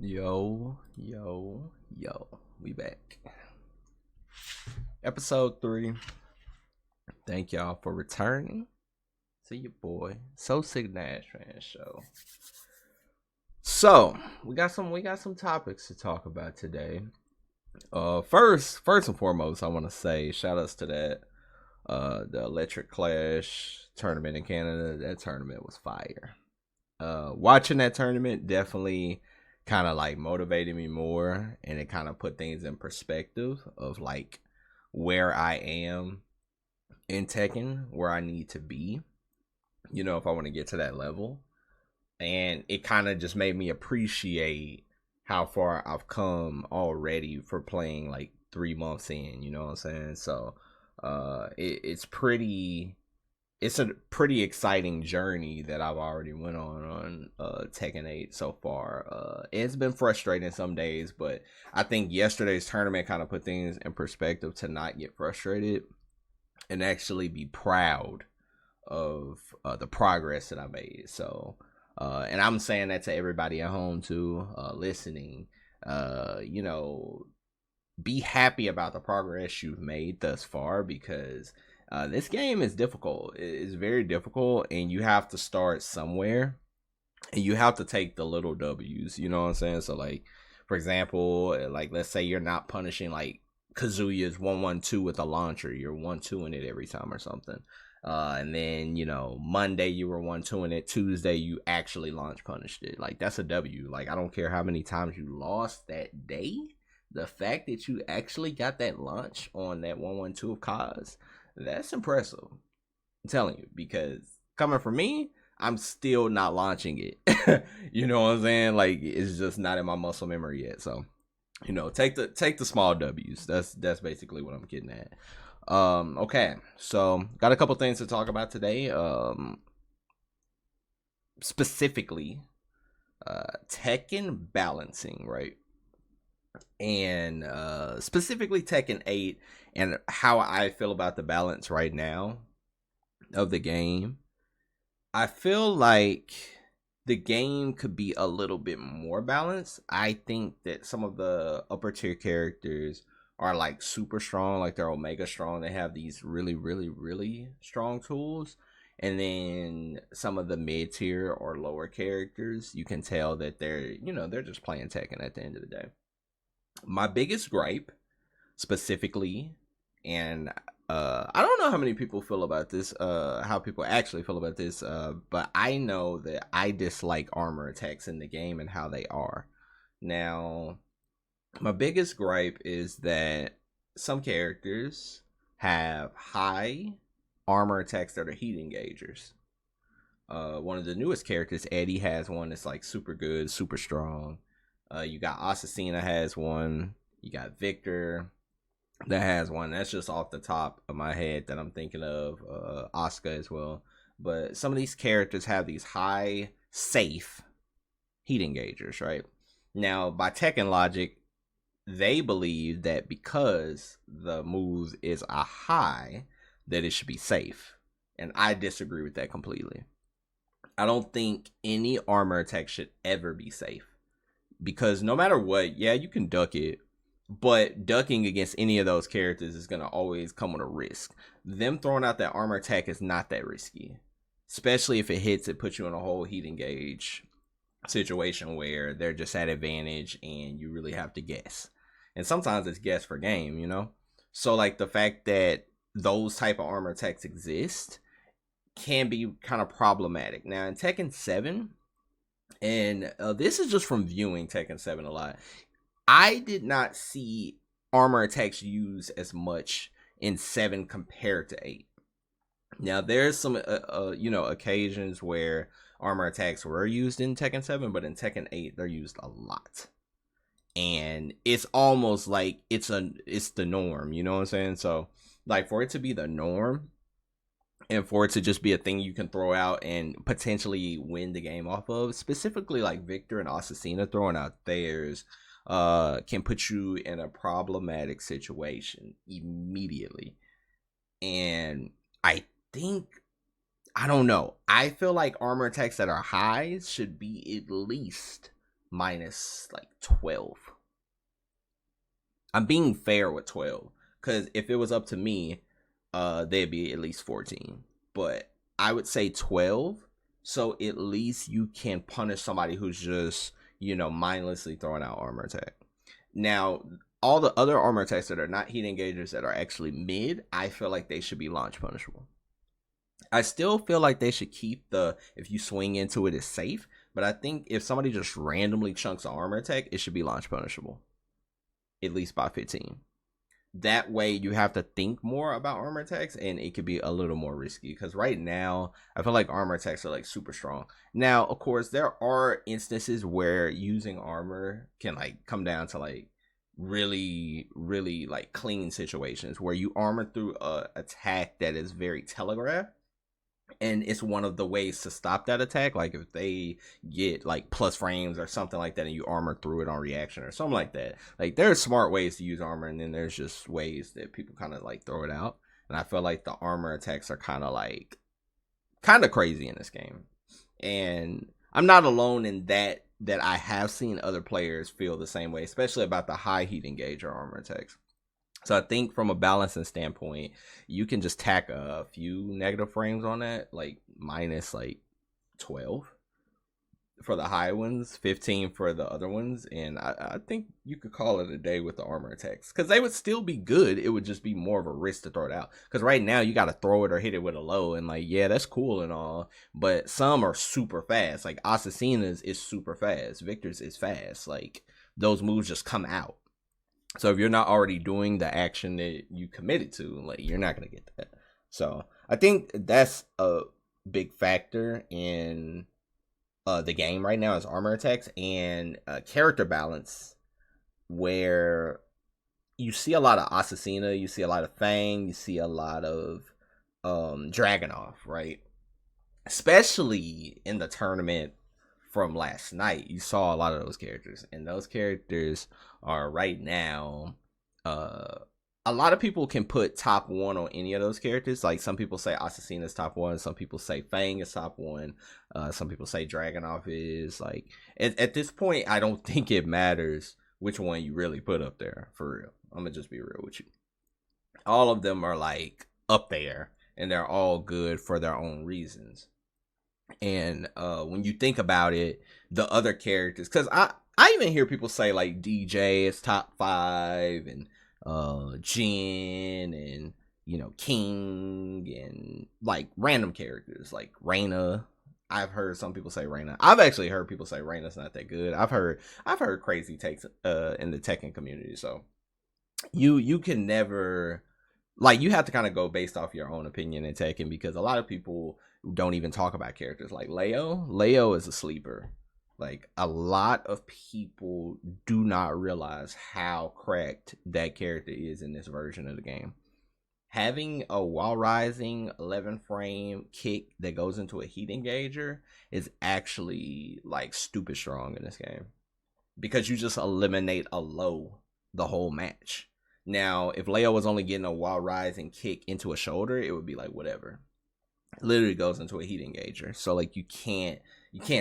Yo, we back. Episode 3. Thank y'all for returning to your boy So Sick Nash Fan Show. So we got some topics to talk about today. First and foremost, I want to say shout outs to that the Electric Clash tournament in Canada. That tournament was fire. Watching that tournament definitely kind of like motivated me more, and it kind of put things in perspective of like where I am in Tekken, where I need to be, if I want to get to that level. And it kind of just made me appreciate how far I've come already for playing like 3 months in, you know what I'm saying? So it's a pretty exciting journey that I've already went on Tekken 8 so far. It's been frustrating some days, but I think yesterday's tournament kind of put things in perspective to not get frustrated and actually be proud of the progress that I made. So, and I'm saying that to everybody at home too, listening. You know, be happy about the progress you've made thus far, because this game is difficult. It's very difficult, and you have to start somewhere, and you have to take the little W's. You know what I'm saying? So, like, for example, like let's say you're not punishing like Kazuya's 1-1-2 with a launcher. You're 1-2 in it every time or something. And then Monday you were 1-2 in it. Tuesday you actually launch punished it. Like, that's a W. Like, I don't care how many times you lost that day. The fact that you actually got that launch on that 1-1-2 of Kaz, that's impressive. I'm telling you, because coming from me, I'm still not launching it. You know what I'm saying? Like, it's just not in my muscle memory yet. So, take the small W's. That's basically what I'm getting at. Okay, so got a couple things to talk about today. Specifically, Tekken balancing, right? And specifically Tekken 8 and how I feel about the balance right now of the game. I feel like the game could be a little bit more balanced. I think that some of the upper tier characters are like super strong, like they're omega strong. They have these really, really, really strong tools. And then some of the mid tier or lower characters, you can tell that they're just playing Tekken at the end of the day. My biggest gripe specifically, and I don't know how many people feel about this, how people actually feel about this, but I know that I dislike armor attacks in the game and how they are. Now, my biggest gripe is that some characters have high armor attacks that are heat engagers. One of the newest characters, Eddie, has one that's like super good, super strong. You got Assassina has one. You got Victor that has one. That's just off the top of my head that I'm thinking of. Asuka as well. But some of these characters have these high, safe heat engagers, right? Now, by Tekken logic, they believe that because the move is a high, that it should be safe. And I disagree with that completely. I don't think any armor attack should ever be safe. Because no matter what, yeah, you can duck it, but ducking against any of those characters is going to always come with a risk. Them throwing out that armor attack is not that risky. Especially if it hits, it puts you in a whole heat engage situation where they're just at advantage and you really have to guess. And sometimes it's guess for game. So like the fact that those type of armor attacks exist can be kind of problematic. Now in Tekken 7, and this is just from viewing Tekken 7 a lot, I did not see armor attacks used as much in 7 compared to 8. Now there's some occasions where armor attacks were used in Tekken 7, but in Tekken 8 they're used a lot. And it's almost like it's the norm, you know what I'm saying? So like for it to be the norm and for it to just be a thing you can throw out and potentially win the game off of, specifically like Victor and Assassina throwing out theirs, can put you in a problematic situation immediately. And I think, I don't know, I feel like armor attacks that are highs should be at least minus like 12. I'm being fair with 12, because if it was up to me, they'd be at least 14. But I would say 12, so at least you can punish somebody who's just, mindlessly throwing out armor attack. Now, all the other armor attacks that are not heat engagers that are actually mid, I feel like they should be launch punishable. I still feel like they should keep the, if you swing into it, it's safe. But I think if somebody just randomly chunks an armor attack, it should be launch punishable. At least by 15. That way you have to think more about armor attacks, and it could be a little more risky, because right now I feel like armor attacks are like super strong. Now, of course, there are instances where using armor can like come down to like really like clean situations where you armor through a attack that is very telegraphed, and it's one of the ways to stop that attack. Like if they get like plus frames or something like that, and you armor through it on reaction or something like that. Like there's smart ways to use armor, and then there's just ways that people kind of like throw it out. And I feel like the armor attacks are kind of crazy in this game. And I'm not alone in that I have seen other players feel the same way, especially about the high heat engager armor attacks. So I think from a balancing standpoint, you can just tack a few negative frames on that, like minus like 12 for the high ones, 15 for the other ones, and I think you could call it a day with the armor attacks, because they would still be good. It would just be more of a risk to throw it out, because right now you got to throw it or hit it with a low, and like, yeah, that's cool and all, but some are super fast. Like Assassina's is super fast, Victor's is fast. Like those moves just come out. So if you're not already doing the action that you committed to, like, you're not going to get that. So I think that's a big factor in the game right now, is armor attacks and character balance, where you see a lot of Assassina, you see a lot of Fang, you see a lot of Dragunov, right? Especially in the tournament from last night, you saw a lot of those characters, and those characters are right now, a lot of people can put top 1 on any of those characters. Like some people say Assassina is top 1, some people say Fang is top 1, some people say Dragunov is. Like at this point, I don't think it matters which one you really put up there, for real. I'm gonna just be real with you. All of them are like up there, and they're all good for their own reasons. And when you think about it, the other characters, because I even hear people say like DJ is top 5, and Jin, and King, and like random characters like Reyna. I've heard some people say Reyna. I've actually heard people say Reyna's not that good. I've heard crazy takes in the Tekken community. So you can never, like, you have to kind of go based off your own opinion in Tekken, because a lot of people don't even talk about characters like Leo. Leo is a sleeper. Like, a lot of people do not realize how cracked that character is in this version of the game. Having a wall rising 11 frame kick that goes into a heat engager is actually like stupid strong in this game, because you just eliminate a low the whole match. Now, if Leo was only getting a wall rising kick into a shoulder, it would be like whatever. It literally goes into a heat engager. So like you can't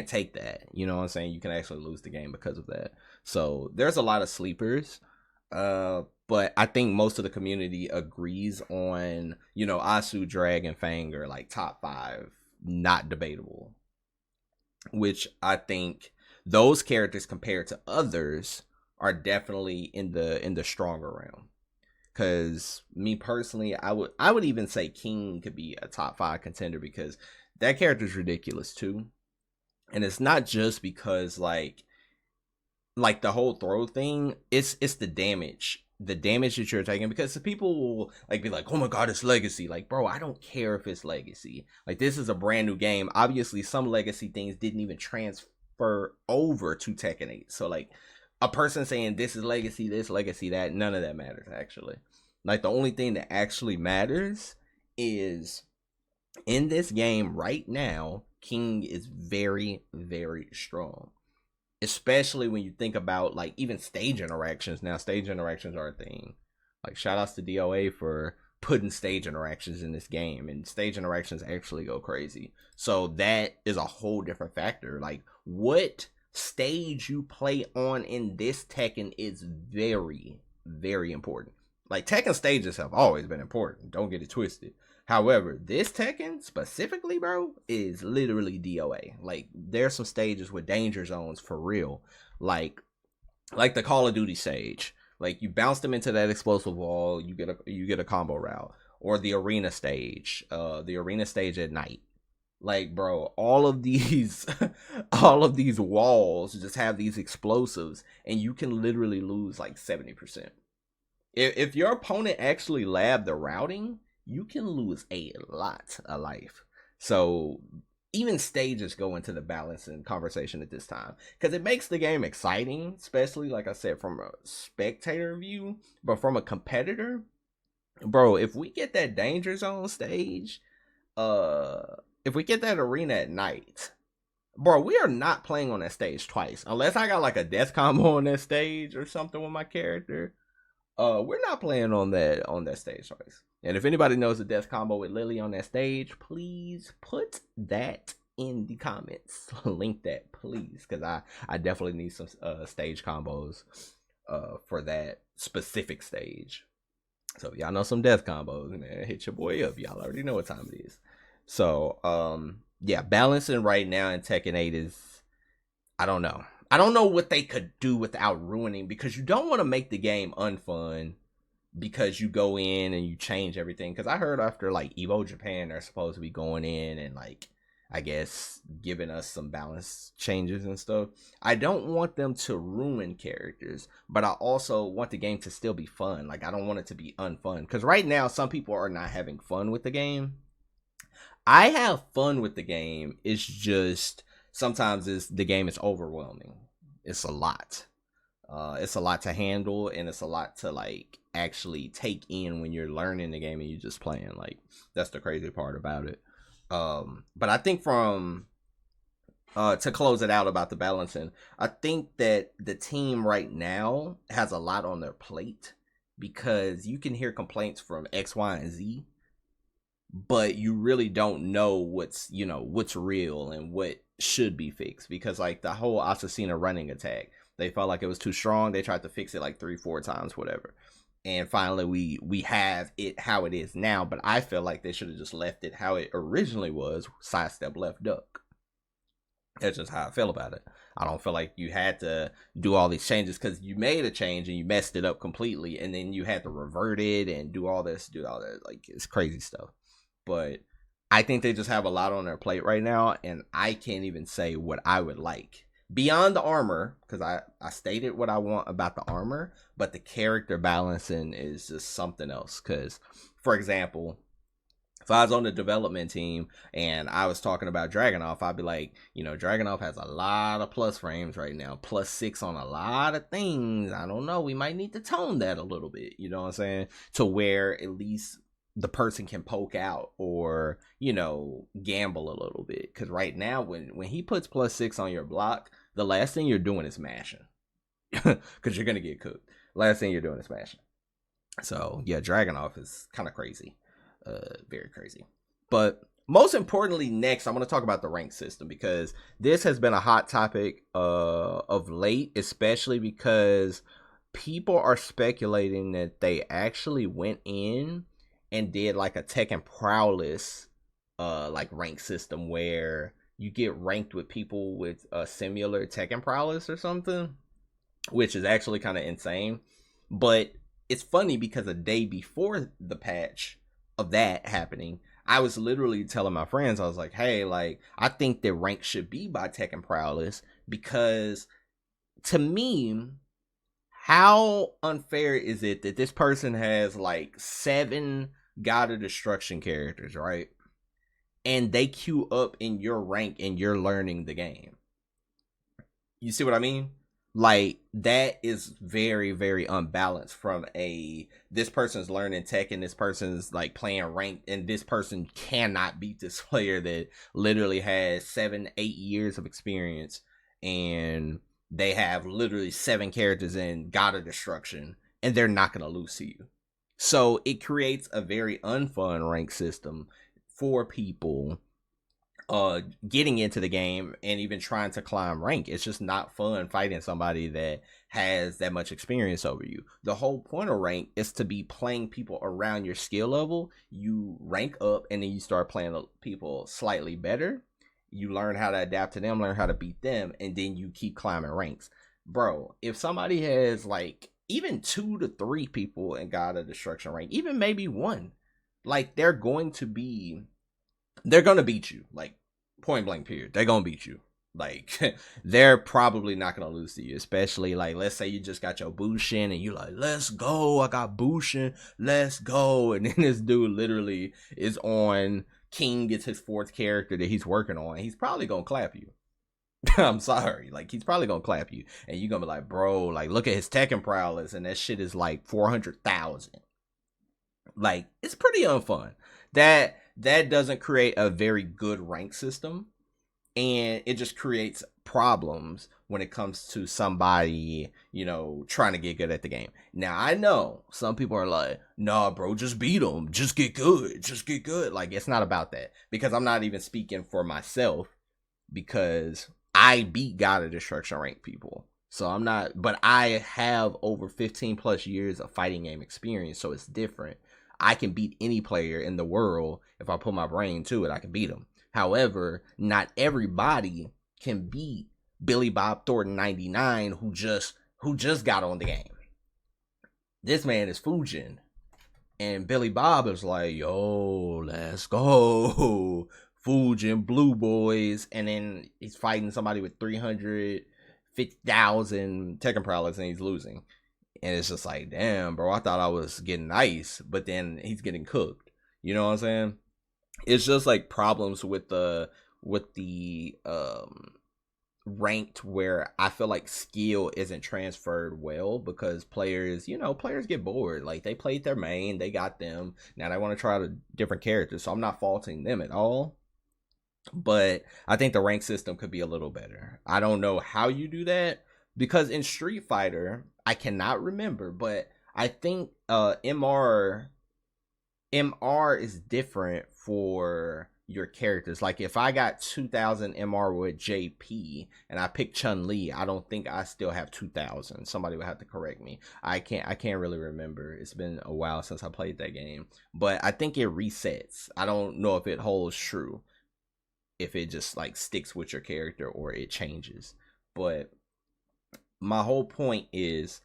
take that. You know what I'm saying? You can actually lose the game because of that. So there's a lot of sleepers. But I think most of the community agrees on, Asu, Drag, and Fang are like top 5, not debatable. Which I think those characters compared to others are definitely in the stronger realm. Because me personally, I would even say King could be a top 5 contender, because that character is ridiculous too. And it's not just because like the whole throw thing, it's the damage that you're taking, because the people will like be like, oh my god, it's legacy. Like, bro, I don't care if it's legacy. Like, this is a brand new game. Obviously some legacy things didn't even transfer over to Tekken 8. So like, a person saying this is legacy, this legacy, that, none of that matters actually. Like, the only thing that actually matters is, in this game right now, King is very, very strong. Especially when you think about like even stage interactions. Now stage interactions are a thing. Like, shout outs to DOA for putting stage interactions in this game, and stage interactions actually go crazy. So that is a whole different factor. Like, what stage you play on in this Tekken is very, very important. Like, Tekken stages have always been important. Don't get it twisted. However, this Tekken specifically, bro, is literally DOA. Like, there's some stages with danger zones for real. Like the Call of Duty stage. Like, you bounce them into that explosive wall, you get a combo route. Or the arena stage. The arena stage at night. Like, bro, all of these all of these walls just have these explosives, and you can literally lose like 70%. If your opponent actually labbed the routing, you can lose a lot of life. So even stages go into the balancing conversation at this time, because it makes the game exciting, especially like I said from a spectator view. But from a competitor, bro, if we get that danger zone stage, if we get that arena at night, bro, we are not playing on that stage twice unless I got like a death combo on that stage or something with my character. We're not playing on that stage twice. And if anybody knows the death combo with Lily on that stage, please put that in the comments. Link that, please, because I definitely need some stage combos for that specific stage. So if y'all know some death combos, man, hit your boy up. Y'all already know what time it is. So yeah, balancing right now in Tekken 8 is, I don't know. I don't know what they could do without ruining, because you don't want to make the game unfun because you go in and you change everything. Because I heard after like Evo Japan, they're supposed to be going in and like, I guess, giving us some balance changes and stuff. I don't want them to ruin characters, but I also want the game to still be fun. Like, I don't want it to be unfun, because right now some people are not having fun with the game. I have fun with the game. It's just sometimes the game is overwhelming. It's a lot. It's a lot to handle, and it's a lot to like actually take in when you're learning the game and you're just playing. Like, that's the crazy part about it. But I think from to close it out about the balancing, I think that the team right now has a lot on their plate, because you can hear complaints from X, Y, and Z, but you really don't know what's real and what should be fixed. Because like the whole Assassina running attack, they felt like it was too strong. They tried to fix it like 3-4 times, whatever, and finally we have it how it is now. But I feel like they should have just left it how it originally was, sidestep left duck. That's just how I feel about it. I don't feel like you had to do all these changes, because you made a change and you messed it up completely, and then you had to revert it and do all that. Like, it's crazy stuff. But I think they just have a lot on their plate right now, and I can't even say what I would like beyond the armor, because I stated what I want about the armor, but the character balancing is just something else. Because, for example, if I was on the development team and I was talking about Dragunov, I'd be like, Dragunov has a lot of plus frames right now, +6 on a lot of things. I don't know, we might need to tone that a little bit, you know what I'm saying, to where at least the person can poke out or gamble a little bit. Because right now, when he puts +6 on your block, the last thing you're doing is mashing, because you're gonna get cooked. Last thing you're doing is mashing. So yeah, Dragunov is kind of crazy, very crazy. But most importantly, next I'm going to talk about the rank system, because this has been a hot topic of late, especially because people are speculating that they actually went in and did like a Tekken prowess like rank system, where you get ranked with people with a similar Tekken prowess or something, which is actually kind of insane. But it's funny, because a day before the patch of that happening, I was literally telling my friends, I was like, hey, like, I think that rank should be by Tekken prowess, because to me, how unfair is it that this person has like 7 God of Destruction characters, right? And they queue up in your rank and you're learning the game. You see what I mean? Like, that is very, very unbalanced from this person's learning tech and this person's like playing ranked, and this person cannot beat this player that literally has 7-8 years of experience, and they have literally 7 characters in God of Destruction, and they're not going to lose to you. So it creates a very unfun rank system for people getting into the game and even trying to climb rank. It's just not fun fighting somebody that has that much experience over you. The whole point of rank is to be playing people around your skill level. You rank up and then you start playing people slightly better. You learn how to adapt to them, learn how to beat them, and then you keep climbing ranks. Bro, if somebody has like even 2 to 3 people in God of Destruction rank, even maybe one, like they're going to beat you. Like, point blank period. They're gonna beat you. Like, they're probably not gonna lose to you. Especially like, let's say you just got your Bushin and you like, let's go, I got Bushin, let's go. And then this dude literally is on King, gets his 4th character that he's working on. He's probably gonna clap you. I'm sorry. Like, he's probably gonna clap you. And you're gonna be like, bro, like, look at his Tekken prowess, and that shit is like 400,000. Like, it's pretty unfun. That doesn't create a very good rank system, and it just creates problems when it comes to somebody, trying to get good at the game. Now, I know some people are like, nah, bro, just beat them, just get good. Like, it's not about that, because I'm not even speaking for myself, because I beat God of Destruction rank people. So I'm not, but I have over 15 plus years of fighting game experience, so it's different. I can beat any player in the world. If I put my brain to it, I can beat them. However, not everybody can beat Billy Bob Thornton 99 who just got on the game. This man is Fujin, and Billy Bob is like, yo, let's go, Fujin Blue Boys, and then he's fighting somebody with 350,000 Tekken prowess and he's losing. And it's just like, damn, bro, I thought I was getting nice, but then he's getting cooked. You know what I'm saying? It's just like problems with the ranked, where I feel like skill isn't transferred well, because players get bored. Like, they played their main, they got them. Now they want to try a different character, so I'm not faulting them at all. But I think the rank system could be a little better. I don't know how you do that, because in Street Fighter, I cannot remember, but I think MR is different for your characters. Like, if I got 2,000 MR with JP and I pick Chun-Li, I don't think I still have 2,000. Somebody would have to correct me. I can't really remember. It's been a while since I played that game, but I think it resets. I don't know if it holds true, if it just like sticks with your character or it changes. But my whole point is,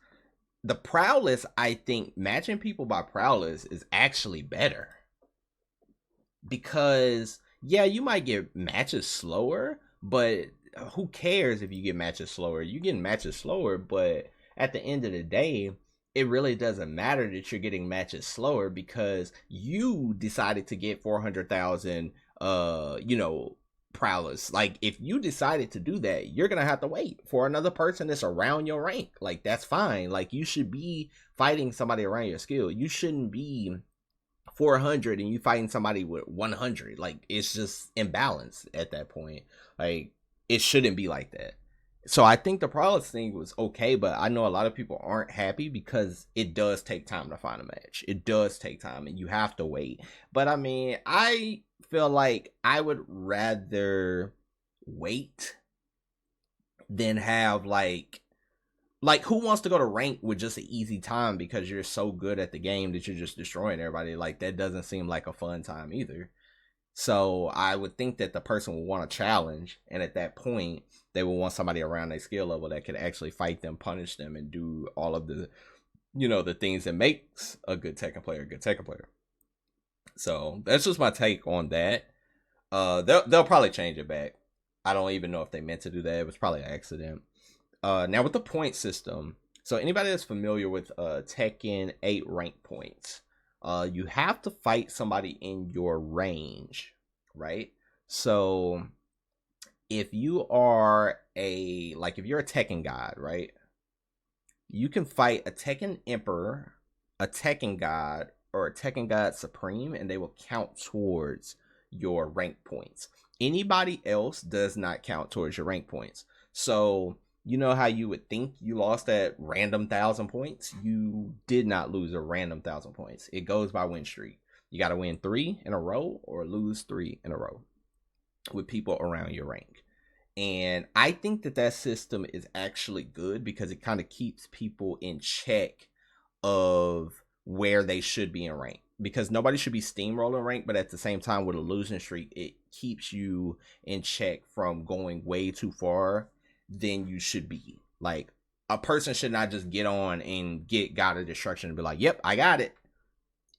the prowess, I think matching people by prowess is actually better, because yeah, you might get matches slower, but who cares if you get matches slower? You get matches slower, but at the end of the day, it really doesn't matter that you're getting matches slower, because you decided to get 400,000 prowess. Like, if you decided to do that, you're gonna have to wait for another person that's around your rank. Like, that's fine. Like, you should be fighting somebody around your skill. You shouldn't be 400 and you fighting somebody with 100. Like, it's just imbalanced at that point. Like, it shouldn't be like that. So I think the prowess thing was okay, but I know a lot of people aren't happy, because it does take time to find a match. It does take time, and you have to wait. But I mean, I feel like I would rather wait than have like who wants to go to rank with just an easy time because you're so good at the game that you're just destroying everybody? Like, that doesn't seem like a fun time either. So I would think that the person would want a challenge, and at that point, they will want somebody around their skill level that could actually fight them, punish them, and do all of the, the things that makes a good Tekken player a good Tekken player. So that's just my take on that. They'll probably change it back. I don't even know if they meant to do that. It was probably an accident. Now with the point system, so anybody that's familiar with Tekken 8 rank points, you have to fight somebody in your range, right? So if you are if you're a Tekken god, right, you can fight a Tekken Emperor, a Tekken god, or a Tekken god Supreme, and they will count towards your rank points. Anybody else does not count towards your rank points. So you know how you would think you lost that random 1,000 points? You did not lose a random 1,000 points. It goes by win streak. You got to win 3 in a row or lose 3 in a row. with people around your rank. And I think that that system is actually good because it kind of keeps people in check of where they should be in rank. Because nobody should be steamrolling rank, but at the same time, with a losing streak, it keeps you in check from going way too far than you should be. Like, a person should not just get on and get God of Destruction and be like, yep, I got it.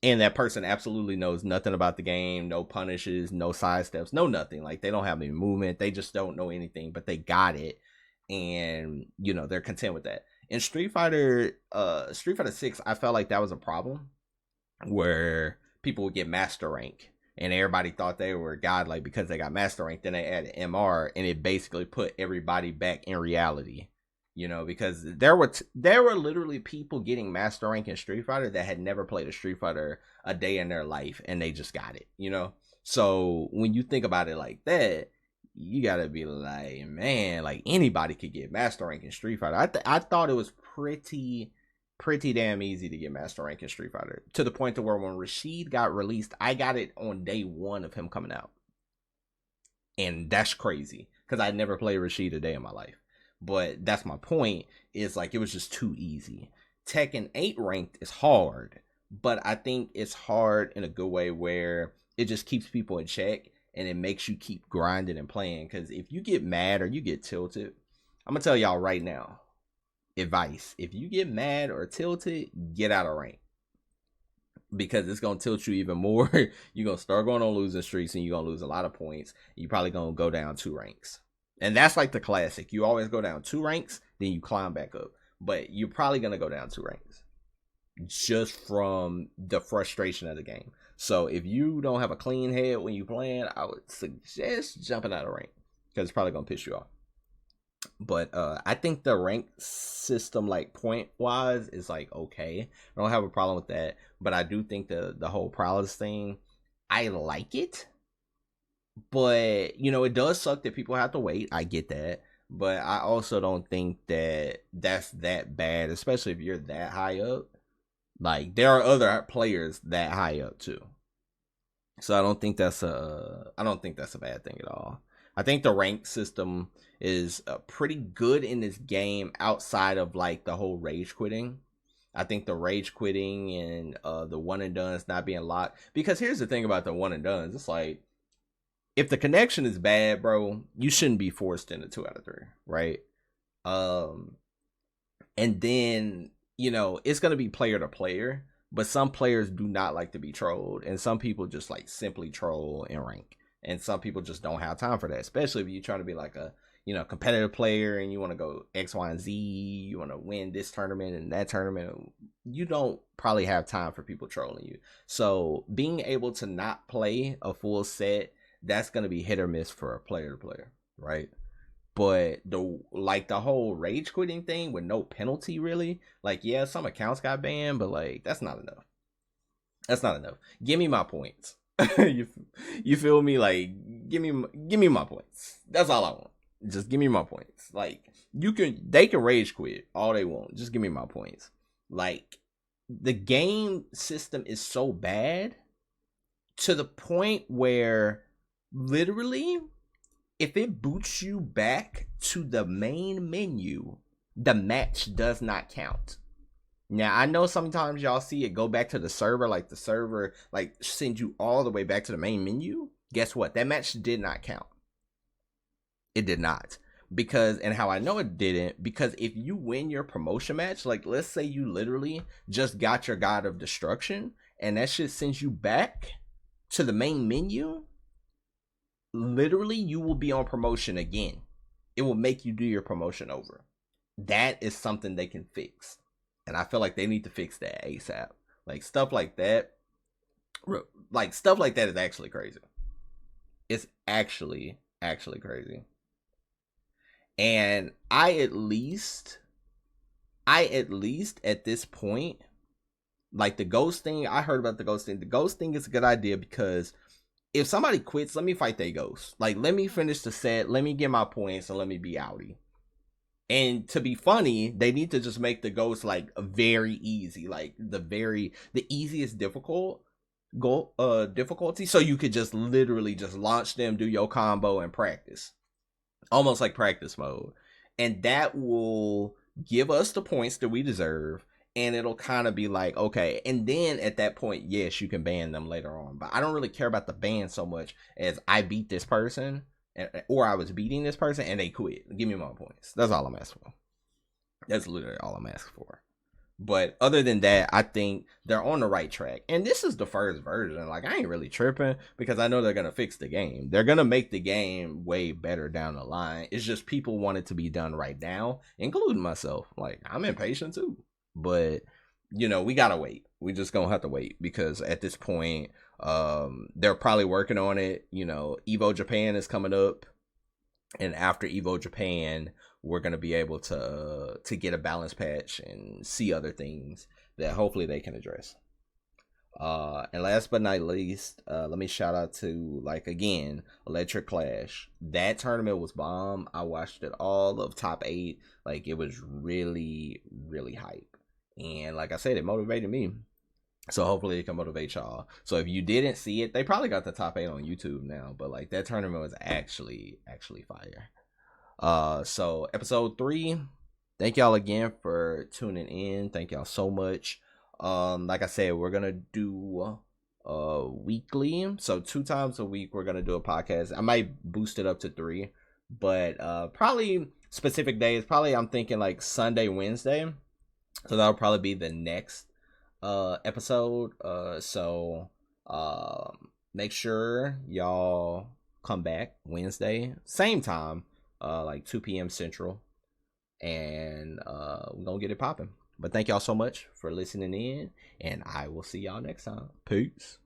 And that person absolutely knows nothing about the game, no punishes, no side steps, no nothing. Like, they don't have any movement, they just don't know anything, but they got it, and you know, they're content with that. In Street Fighter 6, I felt like that was a problem where people would get master rank and everybody thought they were godlike because they got master rank. Then they added MR and it basically put everybody back in reality. You know, because there were literally people getting master rank in Street Fighter that had never played a Street Fighter a day in their life, and they just got it. You know, so when you think about it like that, you gotta be like, man, like anybody could get master rank in Street Fighter. I thought it was pretty damn easy to get master rank in Street Fighter, to the point to where when Rashid got released, I got it on day one of him coming out, and that's crazy because I never played Rashid a day in my life. But that's my point, is like it was just too easy. Tekken 8 ranked is hard, but I think it's hard in a good way where it just keeps people in check and it makes you keep grinding and playing. Because if you get mad or you get tilted, I'm gonna tell y'all right now, advice: if you get mad or tilted, get out of rank, because it's gonna tilt you even more. You're gonna start going on losing streaks and you're gonna lose a lot of points. You're probably gonna go down 2 ranks. And that's like the classic. You always go down 2 ranks, then you climb back up. But you're probably going to go down 2 ranks just from the frustration of the game. So if you don't have a clean head when you're playing, I would suggest jumping out of rank, because it's probably going to piss you off. But I think the rank system, like point-wise, is like okay. I don't have a problem with that. But I do think the whole prowess thing, I like it. But, you know, it does suck that people have to wait. I get that. But I also don't think that that's that bad, especially if you're that high up. Like, there are other players that high up too. So I don't think that's a bad thing at all. I think the rank system is pretty good in this game outside of like the whole rage quitting. I think the rage quitting and the one and done's not being locked. Because here's the thing about the one and done's, it's like, if the connection is bad, bro, you shouldn't be forced into 2 out of 3, right? And then, you know, it's gonna be player to player, but some players do not like to be trolled, and some people just like simply troll in rank, and some people just don't have time for that. Especially if you're trying to be like a, you know, competitive player and you want to go X, Y, and Z, you want to win this tournament and that tournament. You don't probably have time for people trolling you. So being able to not play a full set, that's going to be hit or miss for a player to player, right? But the whole rage quitting thing with no penalty, really, like, yeah, some accounts got banned, but like, that's not enough. That's not enough. Give me my points. you feel me? Like, give me my points. That's all I want. Just give me my points. Like, they can rage quit all they want. Just give me my points. Like, the game system is so bad to the point where literally, if it boots you back to the main menu, the match does not count. Now, I know sometimes y'all see it go back to the server, like the server like sends you all the way back to the main menu. Guess what? That match did not count. It did not. Because, and how I know it didn't, because if you win your promotion match, like let's say you literally just got your God of Destruction and that shit sends you back to the main menu, literally you will be on promotion again. It will make you do your promotion over. That is something they can fix, and I feel like they need to fix that ASAP. Like stuff like that is actually crazy. It's actually crazy. And I at least at this point, like the ghost thing, I heard about the ghost thing. The ghost thing is a good idea because if somebody quits, let me fight their ghost. Like, let me finish the set, let me get my points, and let me be outie. And to be funny, they need to just make the ghost like very easy, like the easiest difficult, goal difficulty, so you could just literally just launch them, do your combo, and practice, almost like practice mode, and that will give us the points that we deserve. And it'll kind of be like, okay, and then at that point, yes, you can ban them later on. But I don't really care about the ban so much as I beat this person, or I was beating this person and they quit. Give me more points. That's all I'm asking for. That's literally all I'm asking for. But other than that, I think they're on the right track. And this is the first version. Like, I ain't really tripping because I know they're going to fix the game. They're going to make the game way better down the line. It's just people want it to be done right now, including myself. Like, I'm impatient too. But, you know, we got to wait. We just going to have to wait because at this point, they're probably working on it. You know, Evo Japan is coming up. And after Evo Japan, we're going to be able to get a balance patch and see other things that hopefully they can address. And last but not least, let me shout out to, like, again, Electric Clash. That tournament was bomb. I watched it all of top 8. Like, it was really, really hype. And like I said, it motivated me. So hopefully it can motivate y'all. So if you didn't see it, they probably got the top 8 on YouTube now. But like, that tournament was actually fire. So episode 3, thank y'all again for tuning in. Thank y'all so much. Like I said, we're gonna do weekly, so 2 times a week we're gonna do a podcast. I might boost it up to 3, but probably specific days. Probably I'm thinking like Sunday, Wednesday, so that'll probably be the next episode. So make sure y'all come back Wednesday, same time, like 2 p.m. Central, and we're gonna get it popping. But thank y'all so much for listening in, and I will see y'all next time. Peace.